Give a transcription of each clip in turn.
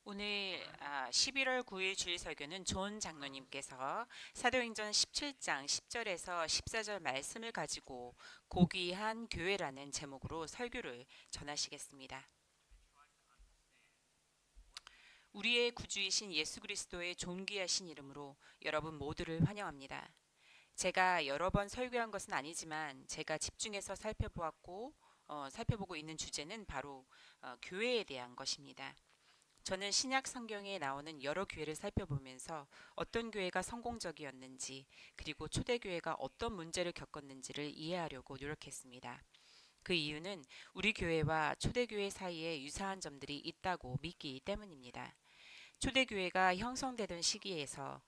오늘 11월 9일 주일 설교는 존 장로님께서 사도행전 17장 10절에서 14절 말씀을 가지고 고귀한 교회라는 제목으로 설교를 전하시겠습니다. 우리의 구주이신 예수 그리스도의 존귀하신 이름으로 여러분 모두를 환영합니다. 제가 여러 번 설교한 것은 아니지만 제가 집중해서 살펴보고 있는 주제는 바로 교회에 대한 것입니다. 저는 신약 성경에 나오는 여러 교회를 살펴보면서 어떤 교회가 성공적이었는지, 그리고 초대교회가 어떤 문제를 겪었는지를 이해하려고 노력했습니다. 그 이유는 우리 교회와 초대교회 사이에 유사한 점들이 있다고 믿기 때문입니다. 초대교회가 형성되던 시기에서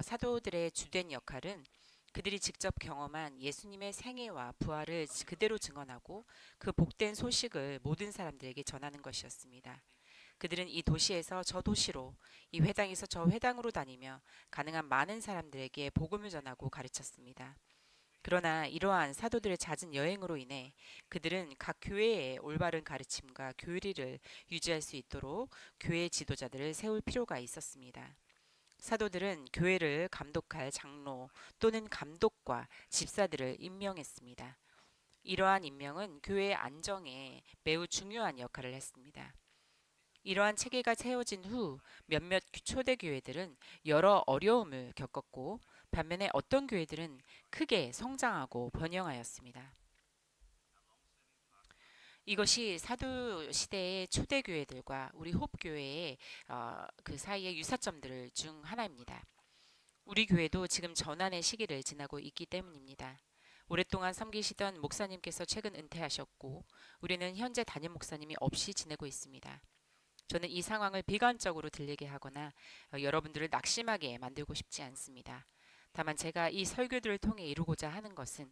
사도들의 주된 역할은 그들이 직접 경험한 예수님의 생애와 부활을 그대로 증언하고 그 복된 소식을 모든 사람들에게 전하는 것이었습니다. 그들은 이 도시에서 저 도시로, 이 회당에서 저 회당으로 다니며 가능한 많은 사람들에게 복음을 전하고 가르쳤습니다. 그러나 이러한 사도들의 잦은 여행으로 인해 그들은 각 교회의 올바른 가르침과 교리를 유지할 수 있도록 교회 지도자들을 세울 필요가 있었습니다. 사도들은 교회를 감독할 장로 또는 감독과 집사들을 임명했습니다. 이러한 임명은 교회의 안정에 매우 중요한 역할을 했습니다. 이러한 체계가 세워진 후 몇몇 초대 교회들은 여러 어려움을 겪었고, 반면에 어떤 교회들은 크게 성장하고 번영하였습니다. 이것이 사도 시대의 초대 교회들과 우리 홉교회의 그 사이의 유사점들 중 하나입니다. 우리 교회도 지금 전환의 시기를 지나고 있기 때문입니다. 오랫동안 섬기시던 목사님께서 최근 은퇴하셨고, 우리는 현재 담임 목사님이 없이 지내고 있습니다. 저는 이 상황을 비관적으로 들리게 하거나 여러분들을 낙심하게 만들고 싶지 않습니다. 다만 제가 이 설교들을 통해 이루고자 하는 것은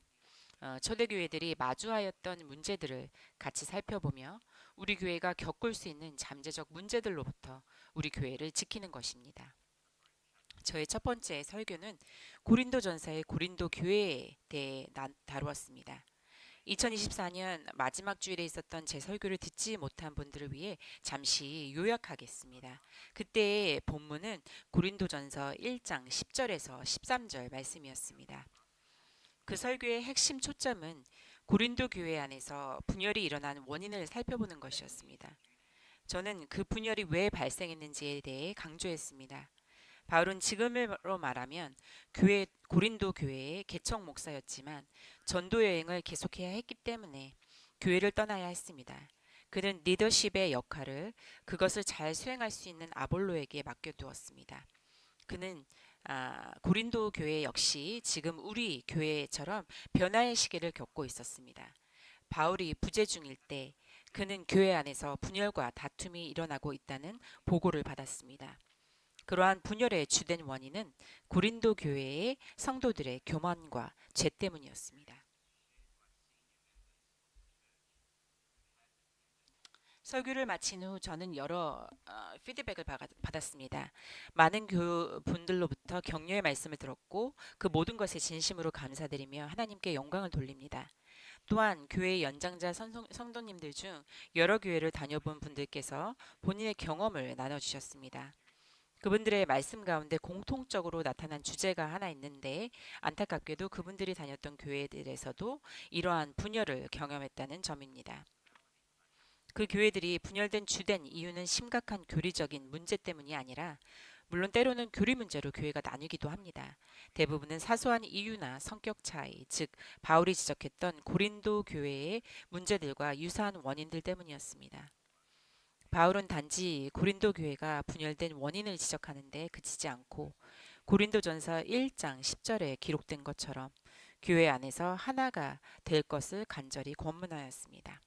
초대교회들이 마주하였던 문제들을 같이 살펴보며 우리 교회가 겪을 수 있는 잠재적 문제들로부터 우리 교회를 지키는 것입니다. 저의 첫 번째 설교는 고린도전서의 고린도 교회에 대해 다루었습니다. 2024년 마지막 주일에 있었던 제 설교를 듣지 못한 분들을 위해 잠시 요약하겠습니다. 그때의 본문은 고린도전서 1장 10절에서 13절 말씀이었습니다. 그 설교의 핵심 초점은 고린도 교회 안에서 분열이 일어난 원인을 살펴보는 것이었습니다. 저는 그 분열이 왜 발생했는지에 대해 강조했습니다. 바울은 지금으로 말하면 고린도 교회의 개척 목사였지만 전도 여행을 계속해야 했기 때문에 교회를 떠나야 했습니다. 그는 리더십의 역할을 그것을 잘 수행할 수 있는 아볼로에게 맡겨두었습니다. 그는 고린도 교회 역시 지금 우리 교회처럼 변화의 시기를 겪고 있었습니다. 바울이 부재 중일 때 그는 교회 안에서 분열과 다툼이 일어나고 있다는 보고를 받았습니다. 그러한 분열의 주된 원인은 고린도 교회의 성도들의 교만과 죄 때문이었습니다. 설교를 마친 후 저는 여러 피드백을 받았습니다. 많은 분들로부터 격려의 말씀을 들었고 그 모든 것에 진심으로 감사드리며 하나님께 영광을 돌립니다. 또한 교회의 연장자 성도님들 중 여러 교회를 다녀본 분들께서 본인의 경험을 나눠주셨습니다. 그분들의 말씀 가운데 공통적으로 나타난 주제가 하나 있는데 안타깝게도 그분들이 다녔던 교회들에서도 이러한 분열을 경험했다는 점입니다. 그 교회들이 분열된 주된 이유는 심각한 교리적인 문제 때문이 아니라 물론 때로는 교리 문제로 교회가 나뉘기도 합니다. 대부분은 사소한 이유나 성격 차이, 즉 바울이 지적했던 고린도 교회의 문제들과 유사한 원인들 때문이었습니다. 바울은 단지 고린도 교회가 분열된 원인을 지적하는데 그치지 않고 고린도전서 1장 10절에 기록된 것처럼 교회 안에서 하나가 될 것을 간절히 권면하였습니다.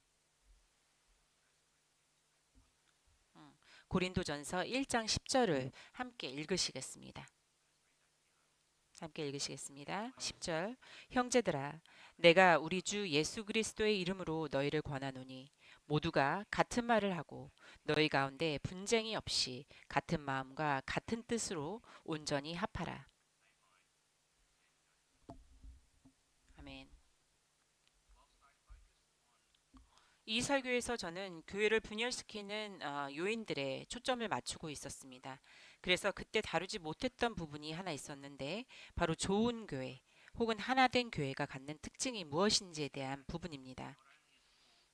고린도전서 1장 10절을 함께 읽으시겠습니다. 함께 읽으시겠습니다. 10절 형제들아 내가 우리 주 예수 그리스도의 이름으로 너희를 권하노니 모두가 같은 말을 하고 너희 가운데 분쟁이 없이 같은 마음과 같은 뜻으로 온전히 합하라. 아멘. 이 설교에서 저는 교회를 분열시키는 요인들에 초점을 맞추고 있었습니다. 그래서 그때 다루지 못했던 부분이 하나 있었는데 바로 좋은 교회 혹은 하나된 교회가 갖는 특징이 무엇인지에 대한 부분입니다.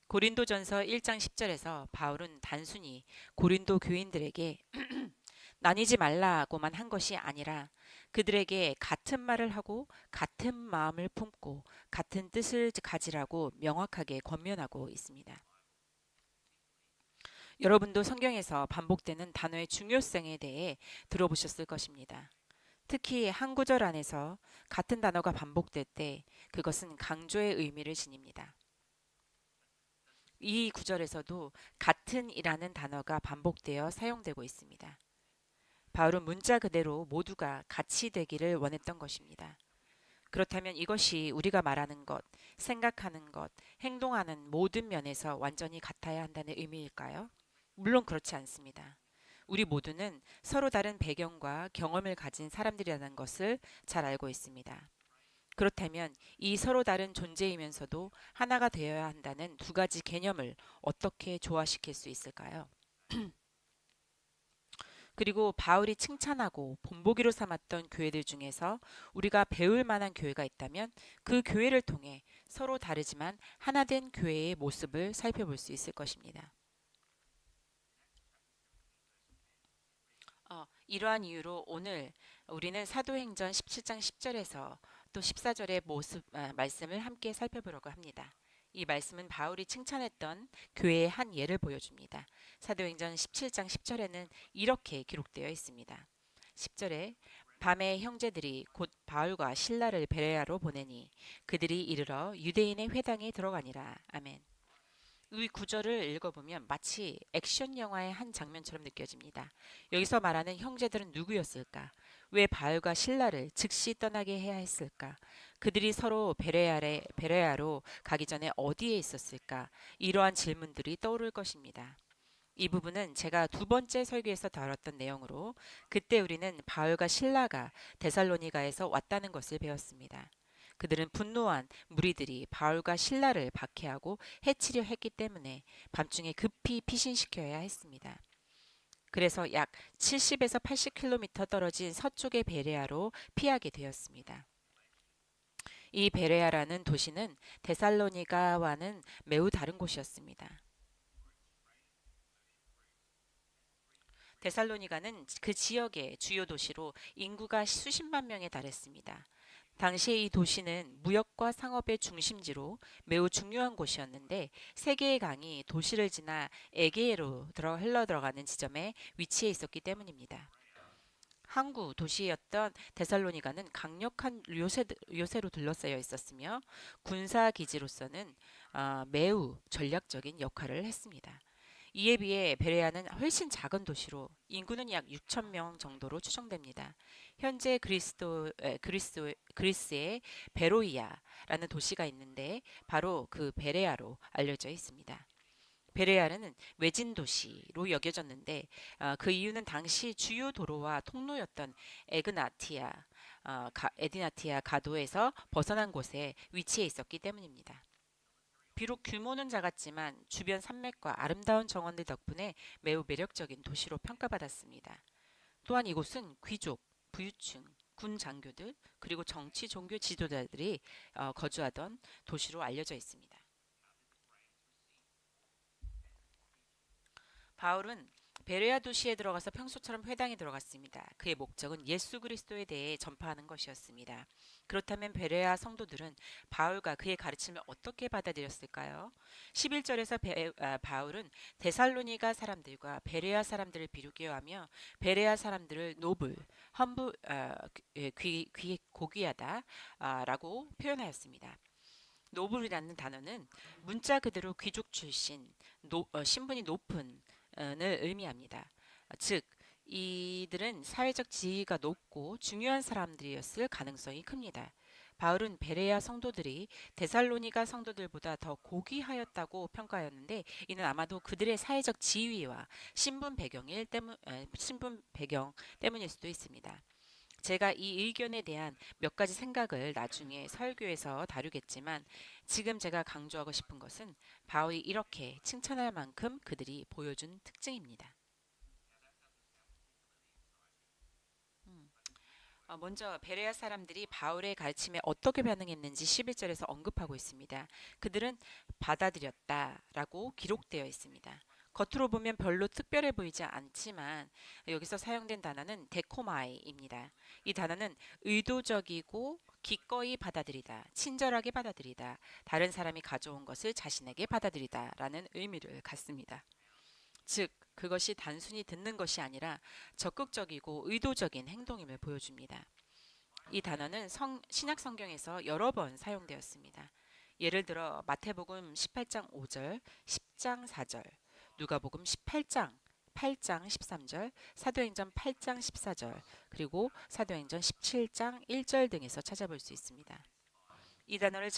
고린도전서 1장 10절에서 바울은 단순히 고린도 교인들에게 나뉘지 말라고만 한 것이 아니라 그들에게 같은 말을 하고 같은 마음을 품고 같은 뜻을 가지라고 명확하게 권면하고 있습니다. 여러분도 성경에서 반복되는 단어의 중요성에 대해 들어보셨을 것입니다. 특히 한 구절 안에서 같은 단어가 반복될 때 그것은 강조의 의미를 지닙니다. 이 구절에서도 같은이라는 단어가 반복되어 사용되고 있습니다. 바울은 문자 그대로 모두가 같이 되기를 원했던 것입니다. 그렇다면 이것이 우리가 말하는 것, 생각하는 것, 행동하는 모든 면에서 완전히 같아야 한다는 의미일까요? 물론 그렇지 않습니다. 우리 모두는 서로 다른 배경과 경험을 가진 사람들이라는 것을 잘 알고 있습니다. 그렇다면 이 서로 다른 존재이면서도 하나가 되어야 한다는 두 가지 개념을 어떻게 조화시킬 수 있을까요? 그리고 바울이 칭찬하고 본보기로 삼았던 교회들 중에서 우리가 배울 만한 교회가 있다면 그 교회를 통해 서로 다르지만 하나된 교회의 모습을 살펴볼 수 있을 것입니다. 이러한 이유로 오늘 우리는 사도행전 17장 10절에서 또 14절의 말씀을 함께 살펴보려고 합니다. 이 말씀은 바울이 칭찬했던 교회의 한 예를 보여줍니다. 사도행전 17장 10절에는 이렇게 기록되어 있습니다. 10절에 밤에 형제들이 곧 바울과 실라를 베레아로 보내니 그들이 이르러 유대인의 회당에 들어가니라. 아멘. 이 구절을 읽어보면 마치 액션 영화의 한 장면처럼 느껴집니다. 여기서 말하는 형제들은 누구였을까? 왜 바울과 실라를 즉시 떠나게 해야 했을까? 그들이 서로 베레아로 가기 전에 어디에 있었을까? 이러한 질문들이 떠오를 것입니다. 이 부분은 제가 두 번째 설교에서 다뤘던 내용으로 그때 우리는 바울과 실라가 데살로니가에서 왔다는 것을 배웠습니다. 그들은 분노한 무리들이 바울과 실라를 박해하고 해치려 했기 때문에 밤중에 급히 피신시켜야 했습니다. 그래서 약 70에서 80km 떨어진 서쪽의 베레아로 피하게 되었습니다. 이 베레아라는 도시는 데살로니가와는 매우 다른 곳이었습니다. 데살로니가는 그 지역의 주요 도시로 인구가 수십만 명에 달했습니다. 당시에 이 도시는 무역과 상업의 중심지로 매우 중요한 곳이었는데 세 개의 강이 도시를 지나 에게해로 흘러 들어가는 지점에 위치해 있었기 때문입니다. 항구 도시였던 데살로니가는 강력한 요새로 둘러싸여 있었으며 군사 기지로서는 매우 전략적인 역할을 했습니다. 이에 비해 베레아는 훨씬 작은 도시로 인구는 약 6천 명 정도로 추정됩니다. 현재 그리스의 베로이아라는 도시가 있는데 바로 그 베레아로 알려져 있습니다. 베레아는 외진 도시로 여겨졌는데 그 이유는 당시 주요 도로와 통로였던 에디나티아 가도에서 벗어난 곳에 위치해 있었기 때문입니다. 비록 규모는 작았지만 주변 산맥과 아름다운 정원들 덕분에 매우 매력적인 도시로 평가받았습니다. 또한 이곳은 귀족, 부유층, 군 장교들 그리고 정치 종교 지도자들이 거주하던 도시로 알려져 있습니다. 바울은 베레아 도시에 들어가서 평소처럼 회당에 들어갔습니다. 그의 목적은 예수 그리스도에 대해 전파하는 것이었습니다. 그렇다면 베레아 성도들은 바울과 그의 가르침을 어떻게 받아들였을까요? 11절에서 바울은 데살로니가 사람들과 베레아 사람들을 비교하며 베레아 사람들을 노블, 고귀하다라고 표현하였습니다. 노블이라는 단어는 문자 그대로 귀족 출신, 신분이 높은 을 의미합니다. 즉, 이들은 사회적 지위가 높고 중요한 사람들이었을 가능성이 큽니다. 바울은 베레아 성도들이 데살로니가 성도들보다 더 고귀하였다고 평가하였는데 이는 아마도 그들의 사회적 지위와 신분 배경 때문일 수도 있습니다. 제가 이 의견에 대한 몇 가지 생각을 나중에 설교에서 다루겠지만 지금 제가 강조하고 싶은 것은 바울이 이렇게 칭찬할 만큼 그들이 보여준 특징입니다. 음. 먼저 베레아 사람들이 바울의 가르침에 어떻게 반응했는지 11절에서 언급하고 있습니다. 그들은 받아들였다라고 기록되어 있습니다. 겉으로 보면 별로 특별해 보이지 않지만 여기서 사용된 단어는 데코마이입니다. 이 단어는 의도적이고 기꺼이 받아들이다, 친절하게 받아들이다, 다른 사람이 가져온 것을 자신에게 받아들이다라는 의미를 갖습니다. 즉, 그것이 단순히 듣는 것이 아니라 적극적이고 의도적인 행동임을 보여줍니다. 이 단어는 신약 성경에서 여러 번 사용되었습니다. 예를 들어 마태복음 18장 5절, 10장 4절, 누가복음 18장 8장 13절, 사도행전 8장 14절, 그리고 사도행전 17장 1절 등에서 찾아볼 수 있습니다. 이 단어를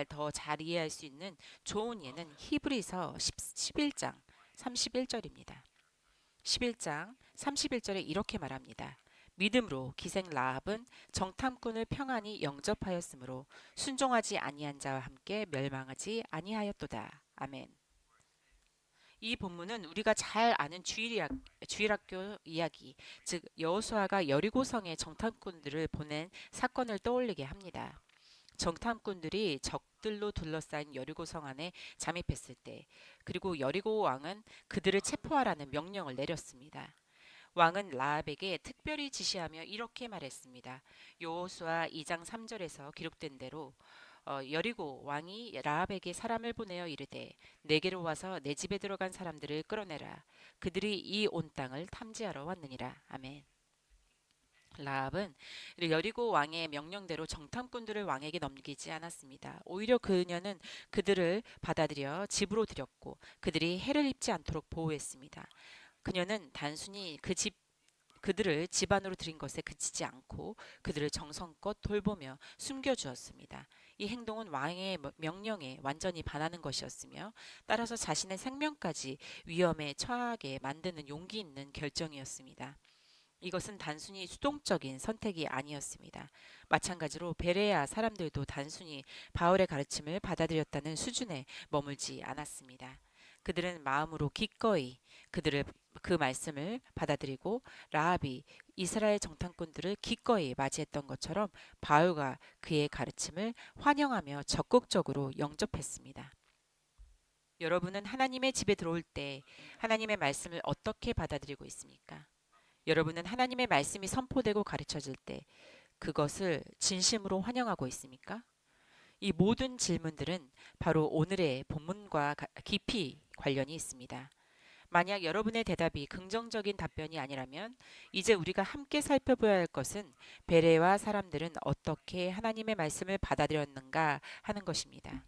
더 잘 이해할 수 있는 좋은 예는 히브리서 11장 31절입니다. 11장 31절에 이렇게 말합니다. 믿음으로 기생 라합은 정탐꾼을 평안히 영접하였으므로 순종하지 아니한 자와 함께 멸망하지 아니하였도다. 아멘. 이 본문은 우리가 잘 아는 주일학교 이야기, 즉 여호수아가 여리고성에 정탐꾼들을 보낸 사건을 떠올리게 합니다. 정탐꾼들이 적들로 둘러싸인 여리고성 안에 잠입했을 때, 그리고 여리고 왕은 그들을 체포하라는 명령을 내렸습니다. 왕은 라합에게 특별히 지시하며 이렇게 말했습니다. 여호수아 2장 3절에서 기록된 대로 여리고 왕이 라합에게 사람을 보내어 이르되 내게로 와서 내 집에 들어간 사람들을 끌어내라. 그들이 이 온 땅을 탐지하러 왔느니라. 아멘. 라합은 여리고 왕의 명령대로 정탐꾼들을 왕에게 넘기지 않았습니다. 오히려 그녀는 그들을 받아들여 집으로 들였고 그들이 해를 입지 않도록 보호했습니다. 그녀는 단순히 그들을 집 안으로 들인 것에 그치지 않고 그들을 정성껏 돌보며 숨겨주었습니다. 이 행동은 왕의 명령에 완전히 반하는 것이었으며 따라서 자신의 생명까지 위험에 처하게 만드는 용기 있는 결정이었습니다. 이것은 단순히 수동적인 선택이 아니었습니다. 마찬가지로 베레아 사람들도 단순히 바울의 가르침을 받아들였다는 수준에 머물지 않았습니다. 그들은 마음으로 기꺼이 그 말씀을 받아들이고 라합이 이스라엘 정탐꾼들을 기꺼이 맞이했던 것처럼 바울과 그의 가르침을 환영하며 적극적으로 영접했습니다. 여러분은 하나님의 집에 들어올 때 하나님의 말씀을 어떻게 받아들이고 있습니까? 여러분은 하나님의 말씀이 선포되고 가르쳐질 때 그것을 진심으로 환영하고 있습니까? 이 모든 질문들은 바로 오늘의 본문과 깊이 관련이 있습니다. 만약 여러분의 대답이 긍정적인 답변이 아니라면 이제 우리가 함께 살펴봐야 할 것은 베레와 사람들은 어떻게 하나님의 말씀을 받아들였는가 하는 것입니다.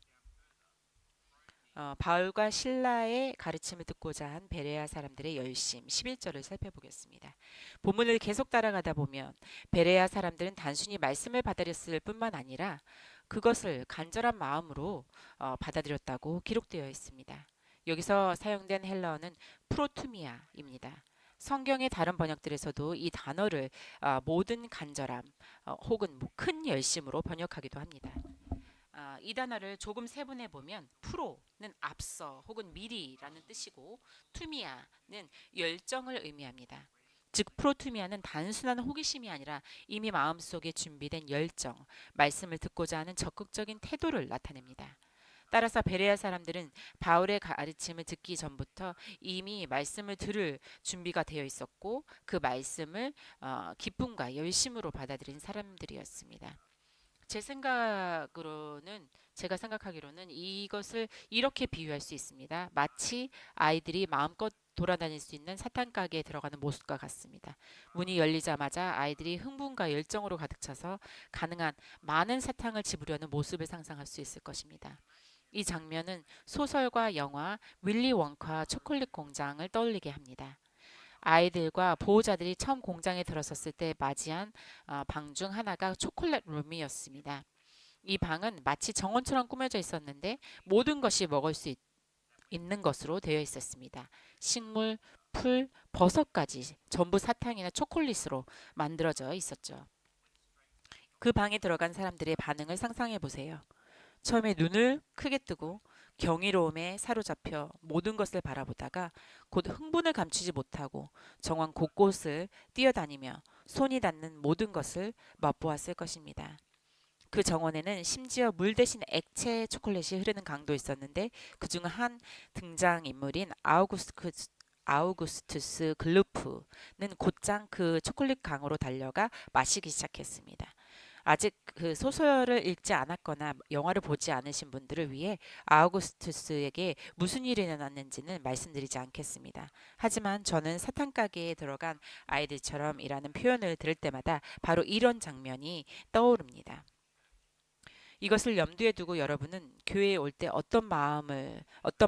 바울과 실라의 가르침을 듣고자 한 베레아 사람들의 열심 11절을 살펴보겠습니다. 본문을 계속 따라가다 보면 베레아 사람들은 단순히 말씀을 받아들였을 뿐만 아니라 그것을 간절한 마음으로 받아들였다고 기록되어 있습니다. 여기서 사용된 헬라어는 프로투미아입니다. 성경의 다른 번역들에서도 이 단어를 모든 간절함 혹은 큰 열심으로 번역하기도 합니다. 이 단어를 조금 세분해 보면 프로는 앞서 혹은 미리라는 뜻이고 투미아는 열정을 의미합니다. 즉 프로투미아는 단순한 호기심이 아니라 이미 마음속에 준비된 열정, 말씀을 듣고자 하는 적극적인 태도를 나타냅니다. 따라서 베레아 사람들은 바울의 가르침을 듣기 전부터 이미 말씀을 들을 준비가 되어 있었고 그 말씀을 기쁨과 열심으로 받아들인 사람들이었습니다. 제가 생각하기로는 이것을 이렇게 비유할 수 있습니다. 마치 아이들이 마음껏 돌아다닐 수 있는 사탕 가게에 들어가는 모습과 같습니다. 문이 열리자마자 아이들이 흥분과 열정으로 가득 차서 가능한 많은 사탕을 집으려는 모습을 상상할 수 있을 것입니다. 이 장면은 소설과 영화 윌리 원카 초콜릿 공장을 떠올리게 합니다. 아이들과 보호자들이 처음 공장에 들어섰을 때 맞이한 방 중 하나가 초콜릿 룸이었습니다. 이 방은 마치 정원처럼 꾸며져 있었는데 모든 것이 먹을 수 있는 것으로 되어 있었습니다. 식물, 풀, 버섯까지 전부 사탕이나 초콜릿으로 만들어져 있었죠. 그 방에 들어간 사람들의 반응을 상상해 보세요. 처음에 눈을 크게 뜨고 경이로움에 사로잡혀 모든 것을 바라보다가 곧 흥분을 감추지 못하고 정원 곳곳을 뛰어다니며 손이 닿는 모든 것을 맛보았을 것입니다. 그 정원에는 심지어 물 대신 액체 초콜릿이 흐르는 강도 있었는데 그중 한 등장인물인 아우구스투스 글루프는 곧장 그 초콜릿 강으로 달려가 마시기 시작했습니다. 아직 그 소설을 읽지 않았거나 영화를 보지 않으신 분들을 위해 아우구스투스에게 무슨 일이 일어났는지는 말씀드리지 않겠습니다. 하지만 저는 사탕 가게에 들어간 아이들처럼이라는 표현을 들을 때마다 바로 이런 장면이 떠오릅니다. 이것을 염두에 두고 여러분은 교회에 올 때 어떤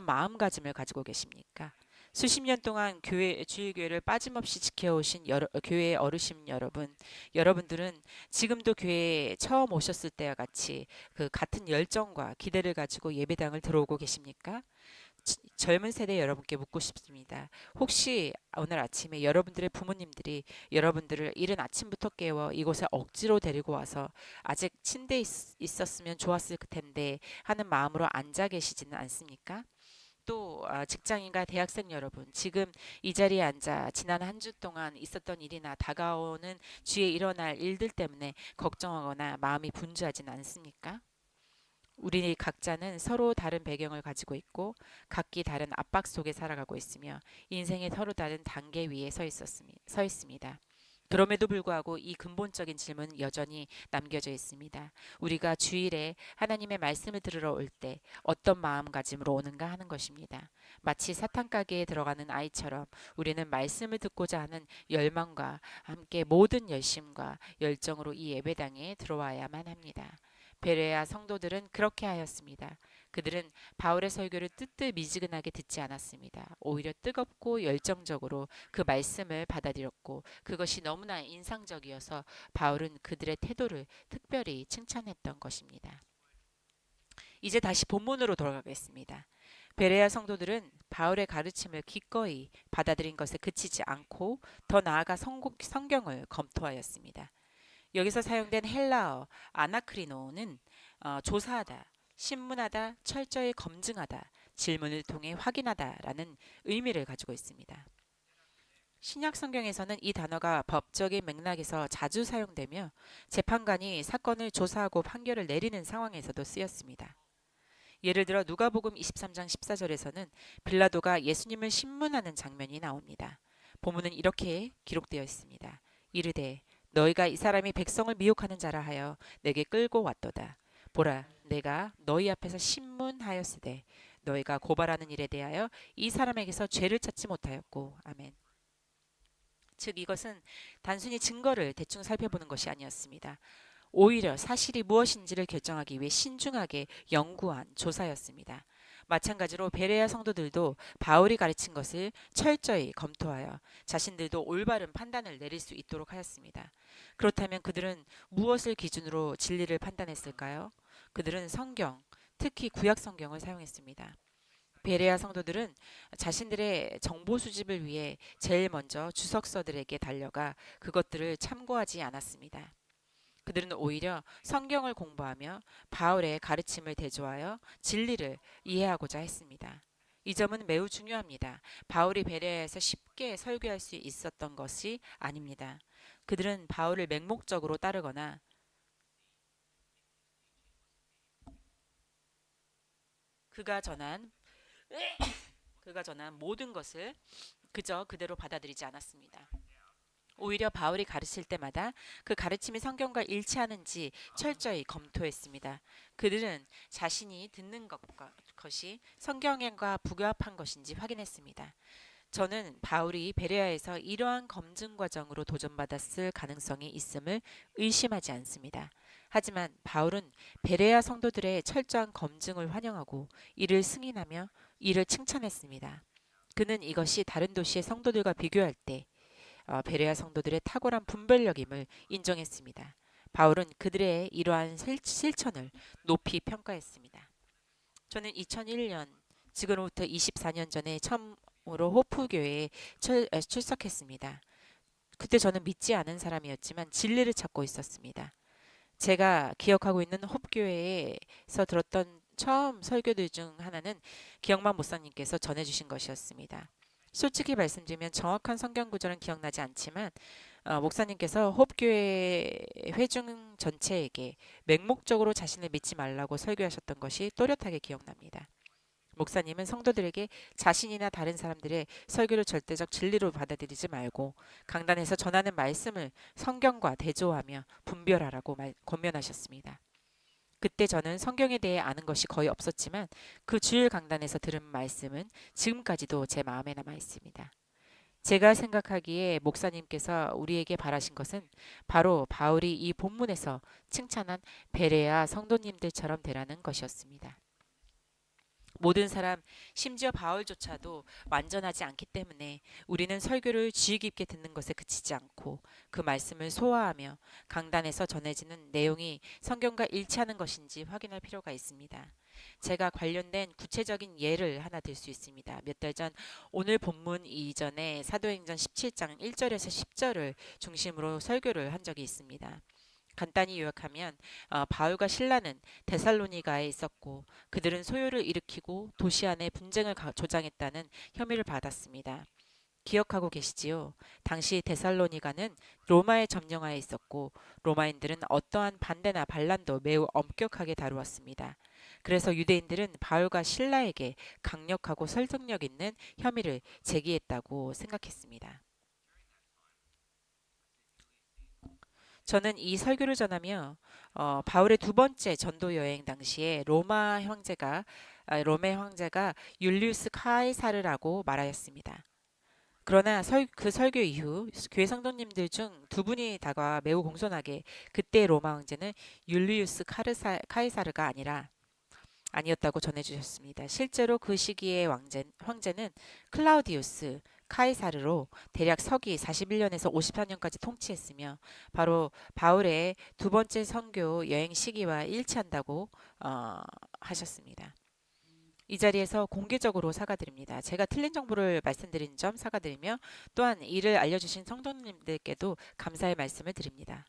마음가짐을 가지고 계십니까? 수십 년 동안 주일교회를 빠짐없이 지켜오신 교회의 어르신 여러분, 여러분들은 지금도 교회에 처음 오셨을 때와 같이 그 같은 열정과 기대를 가지고 예배당을 들어오고 계십니까? 젊은 세대 여러분께 묻고 싶습니다. 혹시 오늘 아침에 여러분들의 부모님들이 여러분들을 이른 아침부터 깨워 이곳에 억지로 데리고 와서 아직 침대에 있었으면 좋았을 텐데 하는 마음으로 앉아 계시지는 않습니까? 또 직장인과 대학생 여러분, 지금 이 자리에 앉아 지난 한 주 동안 있었던 일이나 다가오는 주에 일어날 일들 때문에 걱정하거나 마음이 분주하지는 않습니까? 우리 각자는 서로 다른 배경을 가지고 있고 각기 다른 압박 속에 살아가고 있으며 인생의 서로 다른 단계 위에 서 있습니다. 그럼에도 불구하고 이 근본적인 질문은 여전히 남겨져 있습니다. 우리가 주일에 하나님의 말씀을 들으러 올 때 어떤 마음가짐으로 오는가 하는 것입니다. 마치 사탕 가게에 들어가는 아이처럼 우리는 말씀을 듣고자 하는 열망과 함께 모든 열심과 열정으로 이 예배당에 들어와야만 합니다. 베레아 성도들은 그렇게 하였습니다. 그들은 바울의 설교를 뜨뜻미지근하게 듣지 않았습니다. 오히려 뜨겁고 열정적으로 그 말씀을 받아들였고 그것이 너무나 인상적이어서 바울은 그들의 태도를 특별히 칭찬했던 것입니다. 이제 다시 본문으로 돌아가겠습니다. 베레아 성도들은 바울의 가르침을 기꺼이 받아들인 것에 그치지 않고 더 나아가 성경을 검토하였습니다. 여기서 사용된 헬라어 아나크리노는 조사하다, 신문하다, 철저히 검증하다, 질문을 통해 확인하다라는 의미를 가지고 있습니다. 신약 성경에서는 이 단어가 법적인 맥락에서 자주 사용되며 재판관이 사건을 조사하고 판결을 내리는 상황에서도 쓰였습니다. 예를 들어 누가복음 23장 14절에서는 빌라도가 예수님을 신문하는 장면이 나옵니다. 본문은 이렇게 기록되어 있습니다. 이르되 너희가 이 사람이 백성을 미혹하는 자라 하여 내게 끌고 왔도다. 보라, 내가 너희 앞에서 신문하였으되 너희가 고발하는 일에 대하여 이 사람에게서 죄를 찾지 못하였고. 아멘. 즉 이것은 단순히 증거를 대충 살펴보는 것이 아니었습니다. 오히려 사실이 무엇인지를 결정하기 위해 신중하게 연구한 조사였습니다. 마찬가지로 베레아 성도들도 바울이 가르친 것을 철저히 검토하여 자신들도 올바른 판단을 내릴 수 있도록 하였습니다. 그렇다면 그들은 무엇을 기준으로 진리를 판단했을까요? 그들은 성경, 특히 구약 성경을 사용했습니다. 베레아 성도들은 자신들의 정보 수집을 위해 제일 먼저 주석서들에게 달려가 그것들을 참고하지 않았습니다. 그들은 오히려 성경을 공부하며 바울의 가르침을 대조하여 진리를 이해하고자 했습니다. 이 점은 매우 중요합니다. 바울이 베레아에서 쉽게 설교할 수 있었던 것이 아닙니다. 그들은 바울을 맹목적으로 따르거나 그가 전한 모든 것을 그저 그대로 받아들이지 않았습니다. 오히려 바울이 가르칠 때마다 그 가르침이 성경과 일치하는지 철저히 검토했습니다. 그들은 자신이 듣는 것이 성경과 부합한 것인지 확인했습니다. 저는 바울이 베레아에서 이러한 검증 과정으로 도전받았을 가능성이 있음을 의심하지 않습니다. 하지만 바울은 베레아 성도들의 철저한 검증을 환영하고 이를 승인하며 이를 칭찬했습니다. 그는 이것이 다른 도시의 성도들과 비교할 때 베레아 성도들의 탁월한 분별력임을 인정했습니다. 바울은 그들의 이러한 실천을 높이 평가했습니다. 저는 2001년, 지금으로부터 24년 전에 처음으로 호프교회에 출석했습니다. 그때 저는 믿지 않은 사람이었지만 진리를 찾고 있었습니다. 제가 기억하고 있는 홉교회에서 들었던 처음 설교들 중 하나는 기영만 목사님께서 전해주신 것이었습니다. 솔직히 말씀드리면 정확한 성경 구절은 기억나지 않지만 목사님께서 홉교회 회중 전체에게 맹목적으로 자신을 믿지 말라고 설교하셨던 것이 또렷하게 기억납니다. 목사님은 성도들에게 자신이나 다른 사람들의 설교를 절대적 진리로 받아들이지 말고 강단에서 전하는 말씀을 성경과 대조하며 분별하라고 권면하셨습니다. 그때 저는 성경에 대해 아는 것이 거의 없었지만 그 주일 강단에서 들은 말씀은 지금까지도 제 마음에 남아 있습니다. 제가 생각하기에 목사님께서 우리에게 바라신 것은 바로 바울이 이 본문에서 칭찬한 베레아 성도님들처럼 되라는 것이었습니다. 모든 사람, 심지어 바울조차도 완전하지 않기 때문에 우리는 설교를 주의 깊게 듣는 것에 그치지 않고 그 말씀을 소화하며 강단에서 전해지는 내용이 성경과 일치하는 것인지 확인할 필요가 있습니다. 제가 관련된 구체적인 예를 하나 들 수 있습니다. 몇 달 전 오늘 본문 이전에 사도행전 17장 1절에서 10절을 중심으로 설교를 한 적이 있습니다. 간단히 요약하면 바울과 실라는 데살로니가에 있었고 그들은 소요를 일으키고 도시 안에 분쟁을 조장했다는 혐의를 받았습니다. 기억하고 계시지요? 당시 데살로니가는 로마의 점령하에 있었고 로마인들은 어떠한 반대나 반란도 매우 엄격하게 다루었습니다. 그래서 유대인들은 바울과 실라에게 강력하고 설득력 있는 혐의를 제기했다고 생각했습니다. 저는 이 설교를 전하며 바울의 두 번째 전도 여행 당시에 로마 황제가 율리우스 카이사르라고 말하였습니다. 그러나 그 설교 이후 교회 성도님들 중 두 분이 다가 매우 공손하게 그때 로마 황제는 율리우스 카이사르가 아니었다고 전해주셨습니다. 실제로 그 시기의 황제는 클라우디우스 카이사르로 대략 서기 41년에서 54년까지 통치했으며 바로 바울의 두 번째 선교 여행 시기와 일치한다고 하셨습니다. 이 자리에서 공개적으로 사과드립니다. 제가 틀린 정보를 말씀드린 점 사과드리며 또한 이를 알려주신 성도님들께도 감사의 말씀을 드립니다.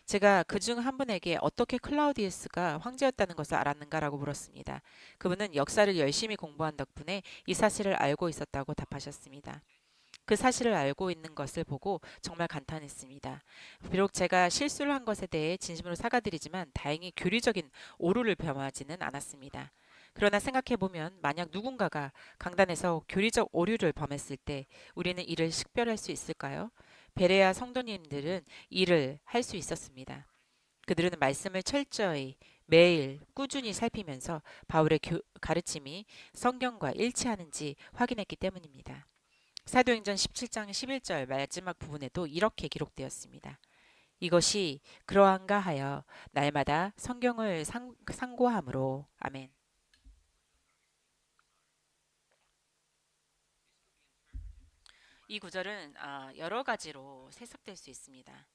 제가 그중 한 분에게 어떻게 클라우디우스가 황제였다는 것을 알았는가라고 물었습니다. 그분은 역사를 열심히 공부한 덕분에 이 사실을 알고 있었다고 답하셨습니다. 그 사실을 알고 있는 것을 보고 정말 감탄했습니다. 비록 제가 실수를 한 것에 대해 진심으로 사과드리지만 다행히 교리적인 오류를 범하지는 않았습니다. 그러나 생각해보면 만약 누군가가 강단에서 교리적 오류를 범했을 때 우리는 이를 식별할 수 있을까요? 베레아 성도님들은 이를 할 수 있었습니다. 그들은 말씀을 철저히 매일 꾸준히 살피면서 바울의 가르침이 성경과 일치하는지 확인했기 때문입니다. 사도행전 17장 11절 마지막 부분에도 이렇게 기록되었습니다. 이것이 그러한가 하여 날마다 성경을 상고함으로 아멘. 이 구절은 여러 가지로 해석될 수 있습니다.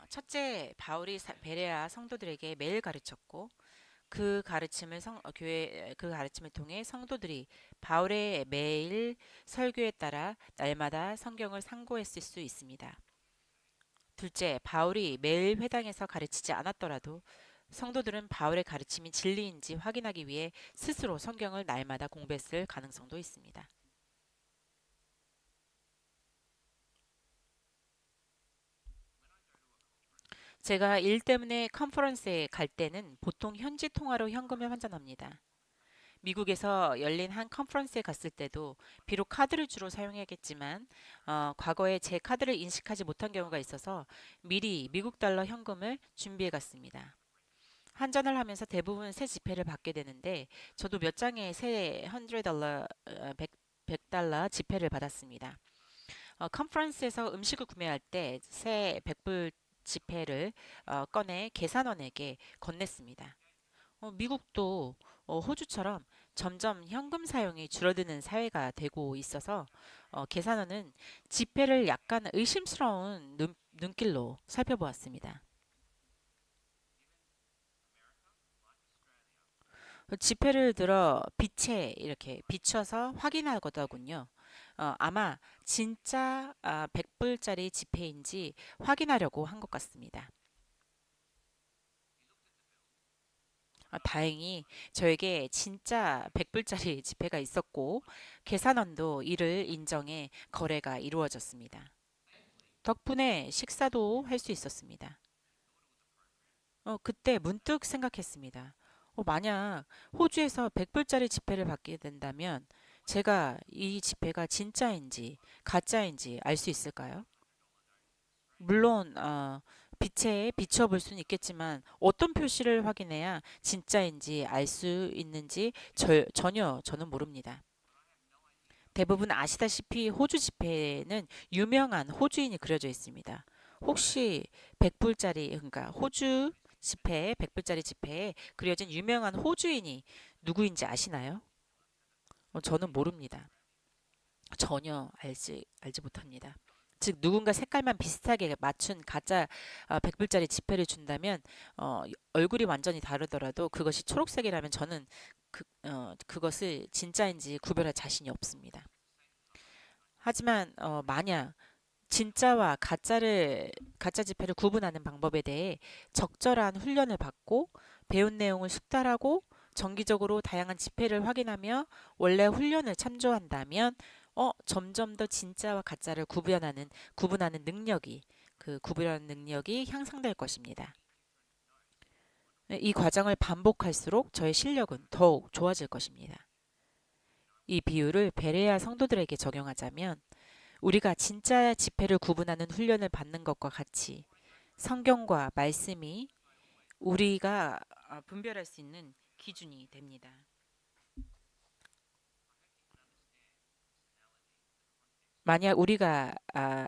첫째, 바울이 베레아 성도들에게 매일 가르쳤고 그 가르침을 통해 성도들이 바울의 매일 설교에 따라 날마다 성경을 상고했을 수 있습니다. 둘째, 바울이 매일 회당에서 가르치지 않았더라도 성도들은 바울의 가르침이 진리인지 확인하기 위해 스스로 성경을 날마다 공부했을 가능성도 있습니다. 제가 일 때문에 컨퍼런스에 갈 때는 보통 현지 통화로 현금을 환전합니다. 미국에서 열린 한 컨퍼런스에 갔을 때도 비록 카드를 주로 사용했겠지만 과거에 제 카드를 인식하지 못한 경우가 있어서 미리 미국 달러 현금을 준비해 갔습니다. 환전을 하면서 대부분 새 지폐를 받게 되는데 저도 몇 장의 새 100달러, 100달러 지폐를 받았습니다. 컨퍼런스에서 음식을 구매할 때 새 100불 지폐를 꺼내 계산원에게 건넸습니다. 미국도 호주처럼 점점 현금 사용이 줄어드는 사회가 되고 있어서 계산원은 지폐를 약간 의심스러운 눈길로 살펴보았습니다. 지폐를 들어 빛에 이렇게 비춰서 확인하거든요. 아마 진짜 100불짜리 지폐인지 확인하려고 한 것 같습니다. 다행히 저에게 진짜 100불짜리 지폐가 있었고 계산원도 이를 인정해 거래가 이루어졌습니다. 덕분에 식사도 할 수 있었습니다. 그때 문득 생각했습니다. 만약 호주에서 100불짜리 지폐를 받게 된다면 제가 이 지폐가 진짜인지 가짜인지 알 수 있을까요? 물론 빛에 비춰 볼 수는 있겠지만 어떤 표시를 확인해야 진짜인지 알 수 있는지 전혀 저는 모릅니다. 대부분 아시다시피 호주 지폐에는 유명한 호주인이 그려져 있습니다. 혹시 100불짜리 그러니까 호주 지폐 100불짜리 지폐에 그려진 유명한 호주인이 누구인지 아시나요? 저는 모릅니다. 전혀 알지 못합니다. 즉 누군가 색깔만 비슷하게 맞춘 가짜 100불짜리 지폐를 준다면 얼굴이 완전히 다르더라도 그것이 초록색이라면 저는 그것을 진짜인지 구별할 자신이 없습니다. 하지만 만약 진짜와 가짜 지폐를 구분하는 방법에 대해 적절한 훈련을 받고 배운 내용을 숙달하고 정기적으로 다양한 지폐를 확인하며 원래 훈련을 참조한다면 점점 더 진짜와 가짜를 구분하는 능력이 그 구분하는 능력이 향상될 것입니다. 이 과정을 반복할수록 저의 실력은 더욱 좋아질 것입니다. 이 비유를 베레아 성도들에게 적용하자면 우리가 진짜 지폐를 구분하는 훈련을 받는 것과 같이 성경과 말씀이 우리가 분별할 수 있는 기준이 됩니다. 만약 우리가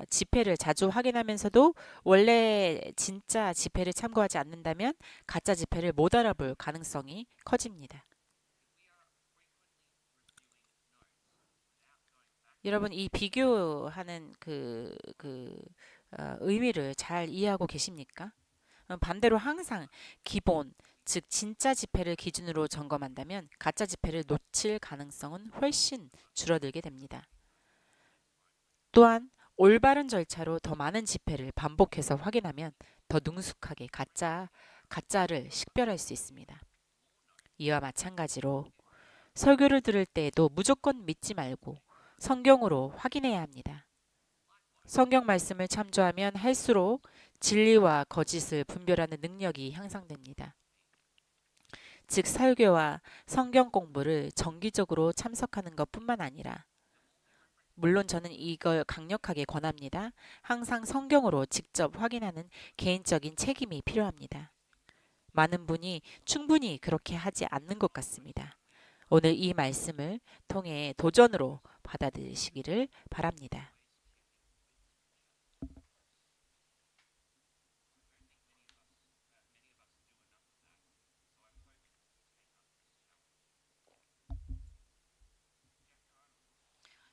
지폐를 자주 확인하면서도 원래 진짜 지폐를 참고하지 않는다면 가짜 지폐를 못 알아볼 가능성이 커집니다. 여러분, 이 비교하는 의미를 잘 이해하고 계십니까? 반대로 항상 기본, 즉 진짜 지폐를 기준으로 점검한다면 가짜 지폐를 놓칠 가능성은 훨씬 줄어들게 됩니다. 또한 올바른 절차로 더 많은 지폐를 반복해서 확인하면 더 능숙하게 가짜를 식별할 수 있습니다. 이와 마찬가지로 설교를 들을 때에도 무조건 믿지 말고 성경으로 확인해야 합니다. 성경 말씀을 참조하면 할수록 진리와 거짓을 분별하는 능력이 향상됩니다. 즉 설교와 성경 공부를 정기적으로 참석하는 것뿐만 아니라 물론 저는 이걸 강력하게 권합니다. 항상 성경으로 직접 확인하는 개인적인 책임이 필요합니다. 많은 분이 충분히 그렇게 하지 않는 것 같습니다. 오늘 이 말씀을 통해 도전으로 받아들이시기를 바랍니다.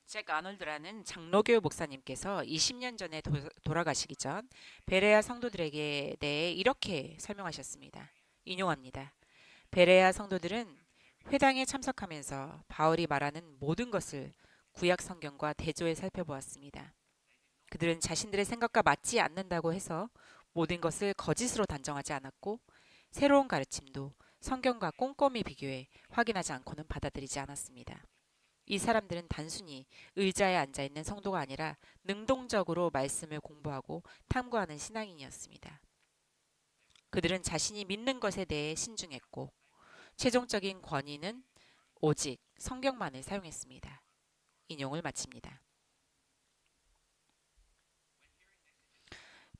잭 아놀드라는 장로교 목사님께서 20년 전에 돌아가시기 전 베레아 성도들에게 대해 이렇게 설명하셨습니다. 인용합니다. 베레아 성도들은 회당에 참석하면서 바울이 말하는 모든 것을 구약 성경과 대조해 살펴보았습니다. 그들은 자신들의 생각과 맞지 않는다고 해서 모든 것을 거짓으로 단정하지 않았고 새로운 가르침도 성경과 꼼꼼히 비교해 확인하지 않고는 받아들이지 않았습니다. 이 사람들은 단순히 의자에 앉아 있는 성도가 아니라 능동적으로 말씀을 공부하고 탐구하는 신앙인이었습니다. 그들은 자신이 믿는 것에 대해 신중했고 최종적인 권위는 오직 성경만을 사용했습니다. 인용을 마칩니다.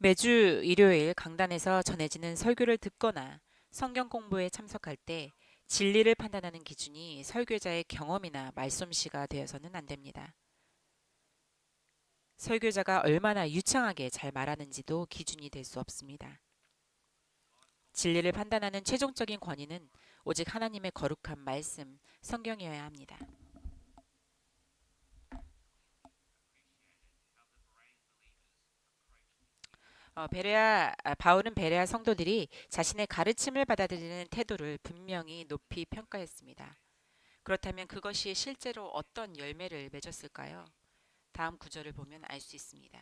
매주 일요일 강단에서 전해지는 설교를 듣거나 성경 공부에 참석할 때 진리를 판단하는 기준이 설교자의 경험이나 말솜씨가 되어서는 안 됩니다. 설교자가 얼마나 유창하게 잘 말하는지도 기준이 될 수 없습니다. 진리를 판단하는 최종적인 권위는 오직 하나님의 거룩한 말씀, 성경이어야 합니다. 바울은 베레아 성도들이 자신의 가르침을 받아들이는 태도를 분명히 높이 평가했습니다. 그렇다면 그것이 실제로 어떤 열매를 맺었을까요? 다음 구절을 보면 알 수 있습니다.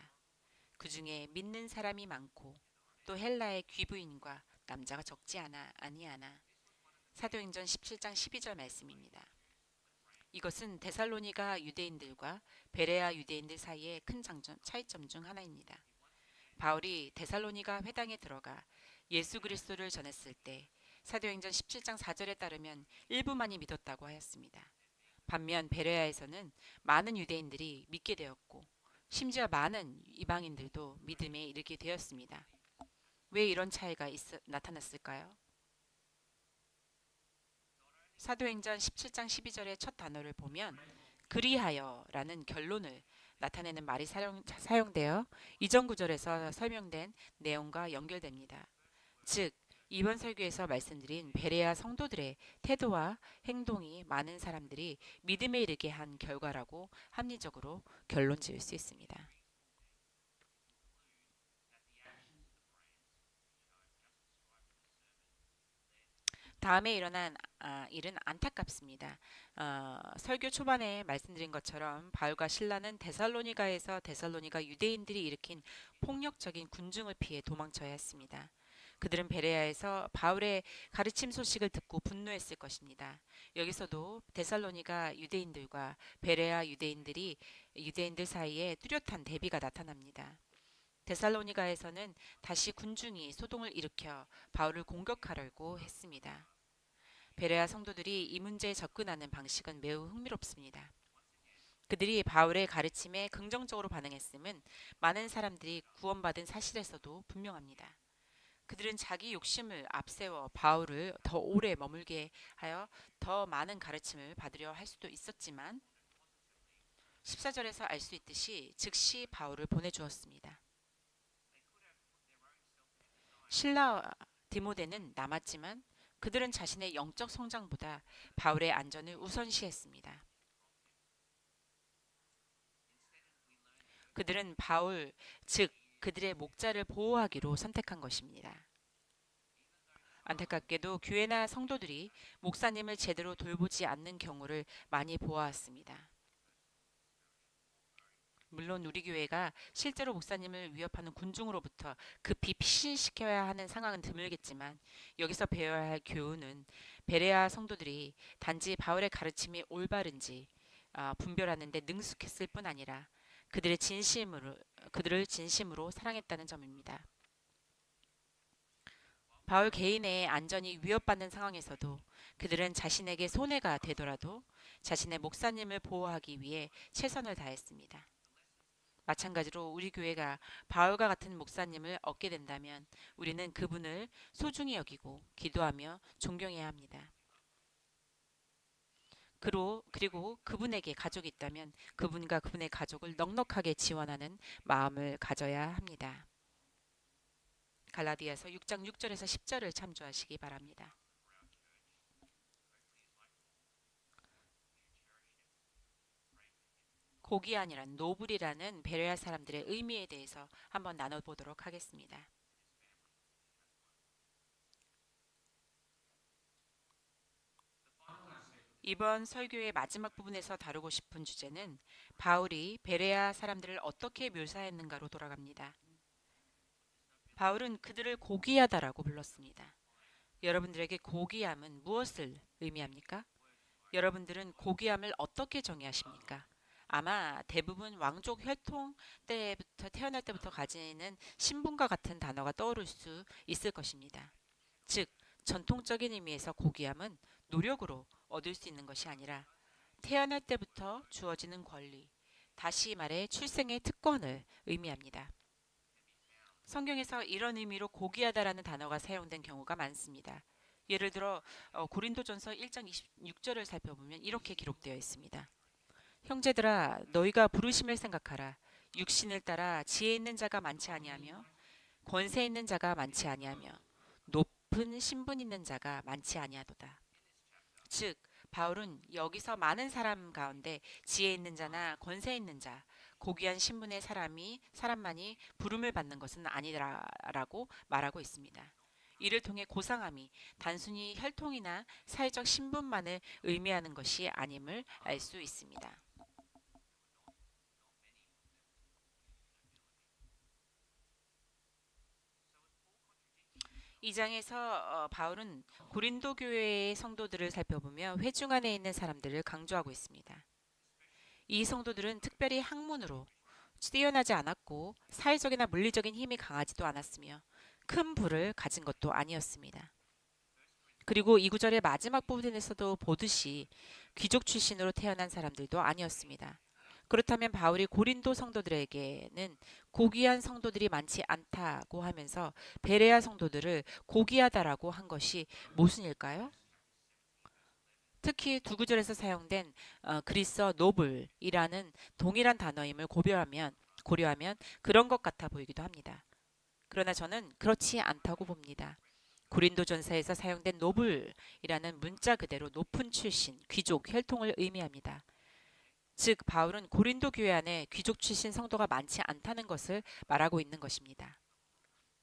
그 중에 믿는 사람이 많고 또 헬라의 귀부인과 남자가 적지 아니하나 사도행전 17장 12절 말씀입니다. 이것은 데살로니가 유대인들과 베레아 유대인들 사이의 큰 차이점 중 하나입니다. 바울이 데살로니가 회당에 들어가 예수 그리스도를 전했을 때 사도행전 17장 4절에 따르면 일부만이 믿었다고 하였습니다. 반면 베레아에서는 많은 유대인들이 믿게 되었고 심지어 많은 이방인들도 믿음에 이르게 되었습니다. 왜 이런 차이가 나타났을까요? 사도행전 17장 12절의 첫 단어를 보면 그리하여라는 결론을 나타내는 말이 사용되어 이전 구절에서 설명된 내용과 연결됩니다. 즉 이번 설교에서 말씀드린 베레아 성도들의 태도와 행동이 많은 사람들이 믿음에 이르게 한 결과라고 합리적으로 결론 지을 수 있습니다. 다음에 일어난 일은 안타깝습니다. 설교 초반에 말씀드린 것처럼 바울과 실라는 데살로니가 유대인들이 일으킨 폭력적인 군중을 피해 도망쳐야 했습니다. 그들은 베레아에서 바울의 가르침 소식을 듣고 분노했을 것입니다. 여기서도 데살로니가 유대인들과 베레아 유대인들 사이에 뚜렷한 대비가 나타납니다. 데살로니가에서는 다시 군중이 소동을 일으켜 바울을 공격하려고 했습니다. 베레아 성도들이 이 문제에 접근하는 방식은 매우 흥미롭습니다. 그들이 바울의 가르침에 긍정적으로 반응했음은 많은 사람들이 구원받은 사실에서도 분명합니다. 그들은 자기 욕심을 앞세워 바울을 더 오래 머물게 하여 더 많은 가르침을 받으려 할 수도 있었지만 14절에서 알 수 있듯이 즉시 바울을 보내주었습니다. 신라와 디모데는 남았지만 그들은 자신의 영적 성장보다 바울의 안전을 우선시했습니다. 그들은 바울, 즉 그들의 목자를 보호하기로 선택한 것입니다. 안타깝게도 교회나 성도들이 목사님을 제대로 돌보지 않는 경우를 많이 보아왔습니다. 물론 우리 교회가 실제로 목사님을 위협하는 군중으로부터 급히 피신시켜야 하는 상황은 드물겠지만 여기서 배워야 할 교훈은 베레아 성도들이 단지 바울의 가르침이 올바른지 분별하는 데 능숙했을 뿐 아니라 그들을 진심으로 사랑했다는 점입니다. 바울 개인의 안전이 위협받는 상황에서도 그들은 자신에게 손해가 되더라도 자신의 목사님을 보호하기 위해 최선을 다했습니다. 마찬가지로 우리 교회가 바울과 같은 목사님을 얻게 된다면 우리는 그분을 소중히 여기고 기도하며 존경해야 합니다. 그리고 그분에게 가족이 있다면 그분과 그분의 가족을 넉넉하게 지원하는 마음을 가져야 합니다. 갈라디아서 6장 6절에서 10절을 참조하시기 바랍니다. 고기안이란 노블이라는 베레아 사람들의 의미에 대해서 한번 나눠보도록 하겠습니다. 이번 설교의 마지막 부분에서 다루고 싶은 주제는 바울이 베레아 사람들을 어떻게 묘사했는가로 돌아갑니다. 바울은 그들을 고귀하다라고 불렀습니다. 여러분들에게 고귀함은 무엇을 의미합니까? 여러분들은 고귀함을 어떻게 정의하십니까? 아마 대부분 왕족 혈통 때부터 태어날 때부터 가지는 신분과 같은 단어가 떠오를 수 있을 것입니다. 즉, 전통적인 의미에서 고귀함은 노력으로 얻을 수 있는 것이 아니라 태어날 때부터 주어지는 권리, 다시 말해 출생의 특권을 의미합니다. 성경에서 이런 의미로 고귀하다라는 단어가 사용된 경우가 많습니다. 예를 들어 고린도전서 1장 26절을 살펴보면 이렇게 기록되어 있습니다. 형제들아 너희가 부르심을 생각하라. 육신을 따라 지혜 있는 자가 많지 아니하며 권세 있는 자가 많지 아니하며 높은 신분 있는 자가 많지 아니하도다. 즉 바울은 여기서 많은 사람 가운데 지혜 있는 자나 권세 있는 자, 고귀한 신분의 사람만이 부름을 받는 것은 아니라라고 말하고 있습니다. 이를 통해 고상함이 단순히 혈통이나 사회적 신분만을 의미하는 것이 아님을 알 수 있습니다. 이 장에서 바울은 고린도 교회의 성도들을 살펴보며 회중 안에 있는 사람들을 강조하고 있습니다. 이 성도들은 특별히 학문으로 뛰어나지 않았고 사회적이나 물리적인 힘이 강하지도 않았으며 큰 부를 가진 것도 아니었습니다. 그리고 이 구절의 마지막 부분에서도 보듯이 귀족 출신으로 태어난 사람들도 아니었습니다. 그렇다면 바울이 고린도 성도들에게는 고귀한 성도들이 많지 않다고 하면서 베레아 성도들을 고귀하다라고 한 것이 무슨 일까요? 특히 두 구절에서 사용된 그리스어 노블이라는 동일한 단어임을 고려하면 그런 것 같아 보이기도 합니다. 그러나 저는 그렇지 않다고 봅니다. 고린도전서에서 사용된 노블이라는 문자 그대로 높은 출신, 귀족, 혈통을 의미합니다. 즉 바울은 고린도 교회 안에 귀족 출신 성도가 많지 않다는 것을 말하고 있는 것입니다.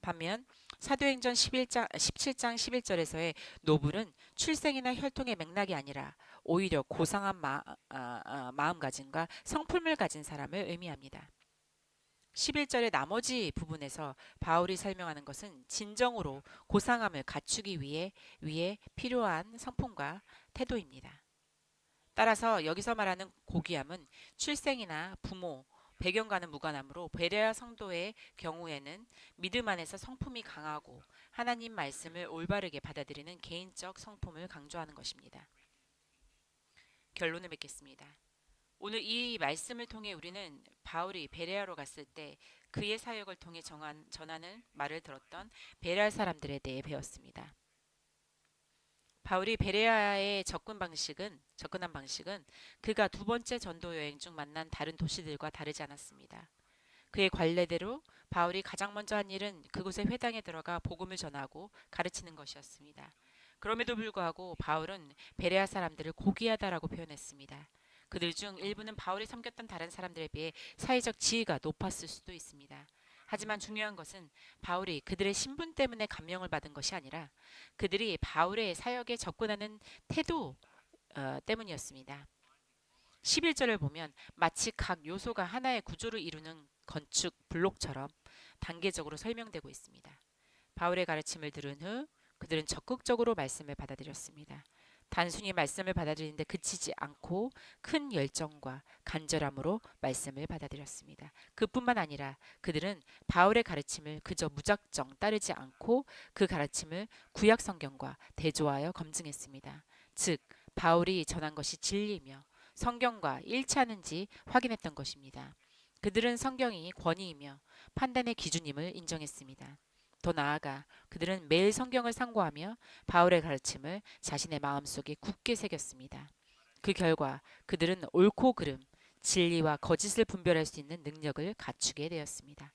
반면 사도행전 17장 11절에서의 노블은 출생이나 혈통의 맥락이 아니라 오히려 고상한 마음가짐과 성품을 가진 사람을 의미합니다. 11절의 나머지 부분에서 바울이 설명하는 것은 진정으로 고상함을 갖추기 위해 필요한 성품과 태도입니다. 따라서 여기서 말하는 고귀함은 출생이나 부모, 배경과는 무관하므로 베레아 성도의 경우에는 믿음 안에서 성품이 강하고 하나님 말씀을 올바르게 받아들이는 개인적 성품을 강조하는 것입니다. 결론을 맺겠습니다. 오늘 이 말씀을 통해 우리는 바울이 베레아로 갔을 때 그의 사역을 통해 전하는 말을 들었던 베레아 사람들에 대해 배웠습니다. 바울이 베레아의 접근한 방식은 그가 두 번째 전도 여행 중 만난 다른 도시들과 다르지 않았습니다. 그의 관례대로 바울이 가장 먼저 한 일은 그곳의 회당에 들어가 복음을 전하고 가르치는 것이었습니다. 그럼에도 불구하고 바울은 베레아 사람들을 고귀하다라고 표현했습니다. 그들 중 일부는 바울이 섬겼던 다른 사람들에 비해 사회적 지위가 높았을 수도 있습니다. 하지만 중요한 것은 바울이 그들의 신분 때문에 감명을 받은 것이 아니라 그들이 바울의 사역에 접근하는 태도 때문이었습니다. 11절을 보면 마치 각 요소가 하나의 구조를 이루는 건축 블록처럼 단계적으로 설명되고 있습니다. 바울의 가르침을 들은 후 그들은 적극적으로 말씀을 받아들였습니다. 단순히 말씀을 받아들이는데 그치지 않고 큰 열정과 간절함으로 말씀을 받아들였습니다. 그뿐만 아니라 그들은 바울의 가르침을 그저 무작정 따르지 않고 그 가르침을 구약 성경과 대조하여 검증했습니다. 즉 바울이 전한 것이 진리이며 성경과 일치하는지 확인했던 것입니다. 그들은 성경이 권위이며 판단의 기준임을 인정했습니다. 더 나아가 그들은 매일 성경을 상고하며 바울의 가르침을 자신의 마음속에 굳게 새겼습니다. 그 결과 그들은 옳고 그름, 진리와 거짓을 분별할 수 있는 능력을 갖추게 되었습니다.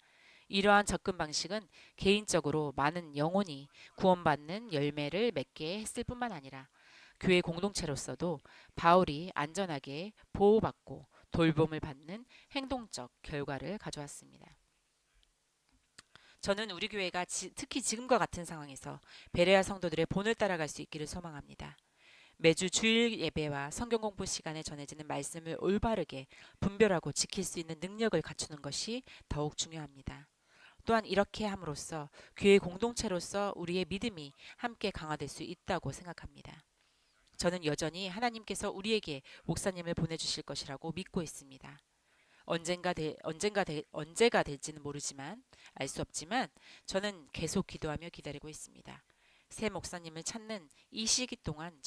이러한 접근 방식은 개인적으로 많은 영혼이 구원받는 열매를 맺게 했을 뿐만 아니라 교회 공동체로서도 바울이 안전하게 보호받고 돌봄을 받는 행동적 결과를 가져왔습니다. 저는 우리 교회가 특히 지금과 같은 상황에서 베레아 성도들의 본을 따라갈 수 있기를 소망합니다. 매주 주일 예배와 성경 공부 시간에 전해지는 말씀을 올바르게 분별하고 지킬 수 있는 능력을 갖추는 것이 더욱 중요합니다. 또한 이렇게 함으로써 교회 공동체로서 우리의 믿음이 함께 강화될 수 있다고 생각합니다. 저는 여전히 하나님께서 우리에게 목사님을 보내주실 것이라고 믿고 있습니다. 언제가 될지는 모르지만 알 수 없지만 저는 계속 기도하며 기다리고 있습니다. 새 목사님을 찾는 이 시기 동안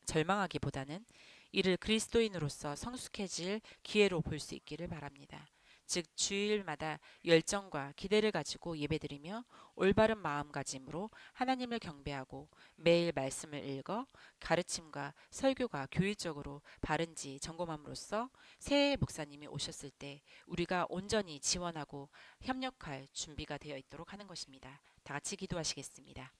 절망하기보다는 이를 그리스도인으로서 성숙해질 기회로 볼 수 있기를 바랍니다. 즉 주일마다 열정과 기대를 가지고 예배드리며 올바른 마음가짐으로 하나님을 경배하고 매일 말씀을 읽어 가르침과 설교가 교율적으로 바른지 점검함으로써 새 목사님이 오셨을 때 우리가 온전히 지원하고 협력할 준비가 되어 있도록 하는 것입니다. 다 같이 기도하시겠습니다.